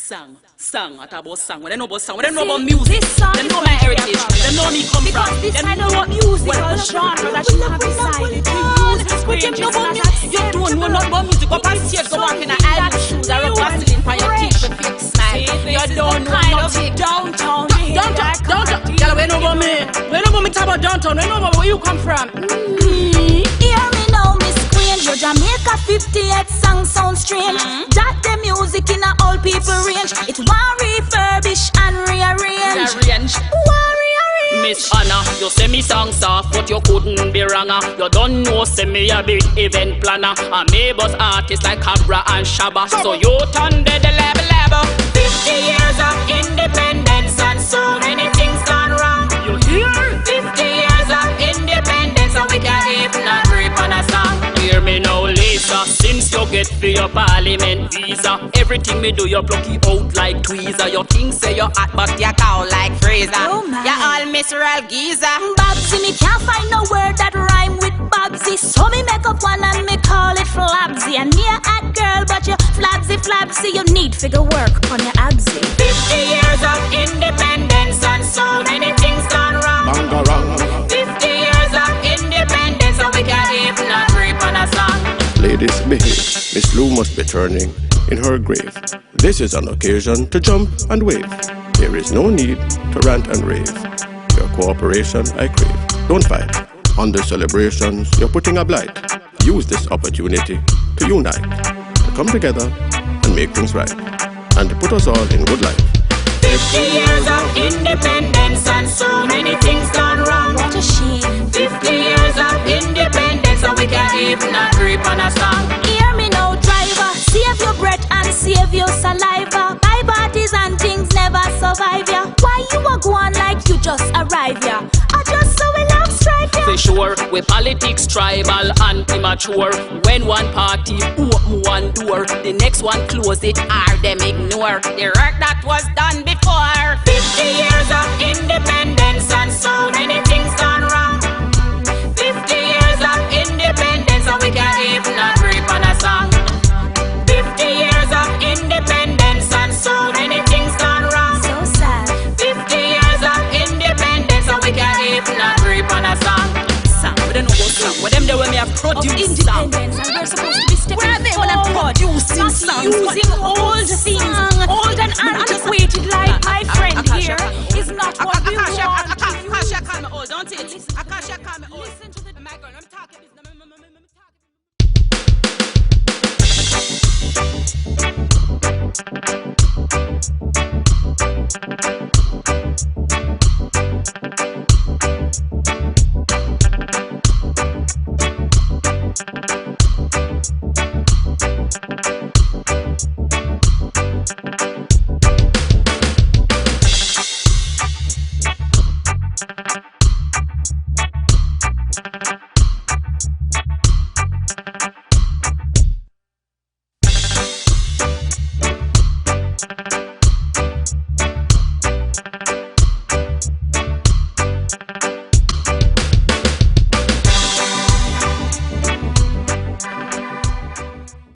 Song. I talk about song. When they know about song, when they know about music, they know my heritage. They know me come because from. This They kind of what music genre that you have decided to use. But them know about music. You don't know nothing about music. Go past here, go walk in a island shoes. I rub Vaseline for your teeth to fix smile. You don't know nothing. Downtown. Y'all, we know about me. We know about me talk about downtown. We know about where you come from. Hear me now, Miss Queen. Your Jamaica 58 song sound strange. That the music in a all people range. It want refurbish and rearrange. Miss Anna, you say me song soft, but you couldn't be wronger. You don't know, say me a big event planner. I may bust artists like Cabra and Shabba. So you turn the level. 50 years of independence and so many things gone wrong. You hear? 50 years of independence and we can't even agree on a song. Hear me now, Lisa, since you get for your parliament visa, everything me do you pluck it out like tweezer. Your king say you hot but you cow like Fraser. You all Miss Real Geezer. Babsy, me can't find no word that rhyme with Babsy, so me make up one and me call it Flabsy. And me a hot girl but you flabsy, you need figure work on your absy. 50 years of independence and so many things gone wrong. 50 years of independence and we can't even agree on a song. Ladies behave, Miss Lou must be turning in her grave. This is an occasion to jump and wave. There is no need to rant and rave. Your cooperation I crave. Don't fight. On the celebrations you're putting a blight. Use this opportunity to unite, to come together and make things right, and to put us all in good life. 50 years of independence and so many things gone wrong. What a shame. 50 years of independence and we can't even agree on a song. Hear me now, driver. Save your breath and save your saliva. Buy parties and things never survive ya. Why you a go on like you just arrive ya? I just saw a love strife ya. For sure, we politics tribal and immature. When one party open one door, the next one close it or them ignore the work that was done before. 50 years of independence and so many things gone wrong. 50 years of independence and we can't even agree on a song. 50 years of independence and so many things gone wrong. So sad. 50 years of independence and we can't even agree on a song. We don't know about song. With them there when we have produced song. Independence and we're supposed to be stepping Where are they when I'm producing songs? Using old things, old and antiquated like my friend here is not what we want. Akasha call me old, don't it? Akasha call me old. Listen to the my girl, let me talk to this.